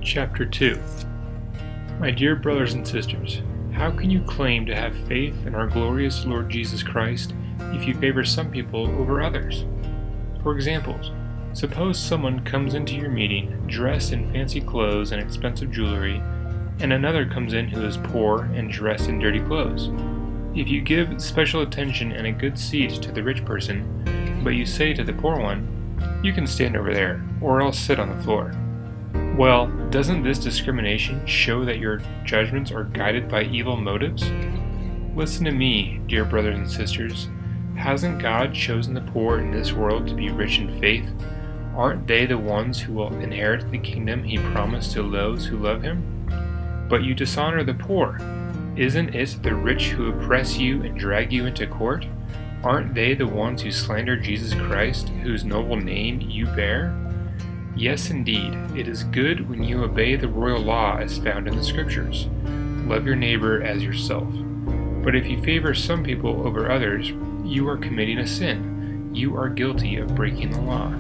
Chapter 2. My dear brothers and sisters, how can you claim to have faith in our glorious Lord Jesus Christ if you favor some people over others? For example, suppose someone comes into your meeting dressed in fancy clothes and expensive jewelry, and another comes in who is poor and dressed in dirty clothes. If you give special attention and a good seat to the rich person, but you say to the poor one, "You can stand over there, or else sit on the floor," well, doesn't this discrimination show that your judgments are guided by evil motives? Listen to me, dear brothers and sisters. Hasn't God chosen the poor in this world to be rich in faith? Aren't they the ones who will inherit the kingdom He promised to those who love Him? But you dishonor the poor. Isn't it the rich who oppress you and drag you into court? Aren't they the ones who slander Jesus Christ, whose noble name you bear? Yes, indeed, it is good when you obey the royal law as found in the Scriptures. Love your neighbor as yourself. But if you favor some people over others, you are committing a sin. You are guilty of breaking the law.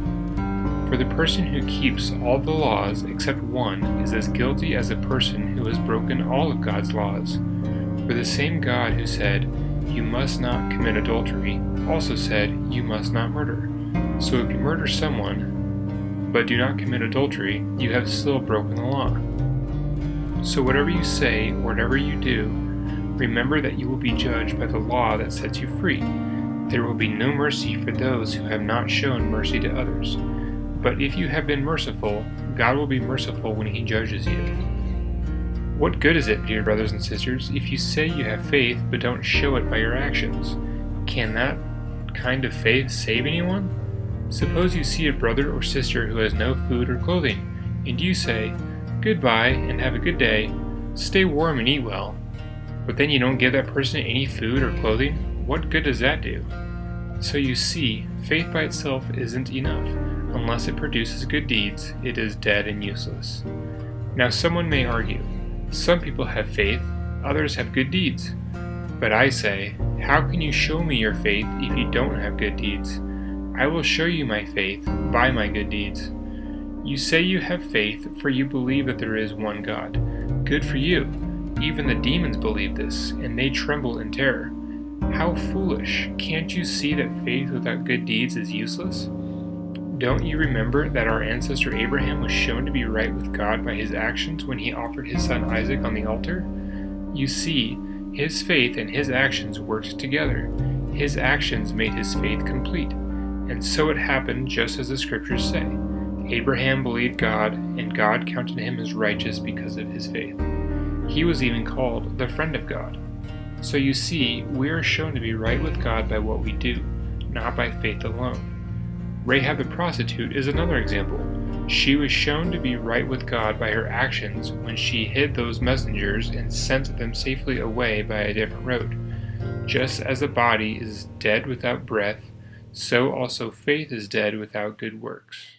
For the person who keeps all the laws except one is as guilty as a person who has broken all of God's laws. For the same God who said, "You must not commit adultery," also said, "You must not murder." So if you murder someone, but do not commit adultery, you have still broken the law. So whatever you say or whatever you do, remember that you will be judged by the law that sets you free. There will be no mercy for those who have not shown mercy to others. But if you have been merciful, God will be merciful when He judges you. What good is it, dear brothers and sisters, if you say you have faith but don't show it by your actions? Can that kind of faith save anyone? Suppose you see a brother or sister who has no food or clothing, and you say, "Goodbye and have a good day, stay warm and eat well," but then you don't give that person any food or clothing. What good does that do? So you see, faith by itself isn't enough. Unless it produces good deeds, it is dead and useless. Now someone may argue, some people have faith, others have good deeds. But I say, how can you show me your faith if you don't have good deeds? I will show you my faith by my good deeds. You say you have faith, for you believe that there is one God. Good for you. Even the demons believe this, and they tremble in terror. How foolish! Can't you see that faith without good deeds is useless? Don't you remember that our ancestor Abraham was shown to be right with God by his actions when he offered his son Isaac on the altar? You see, his faith and his actions worked together. His actions made his faith complete. And so it happened just as the Scriptures say. Abraham believed God, and God counted him as righteous because of his faith. He was even called the friend of God. So you see, we are shown to be right with God by what we do, not by faith alone. Rahab the prostitute is another example. She was shown to be right with God by her actions when she hid those messengers and sent them safely away by a different road. Just as a body is dead without breath, so also faith is dead without good works.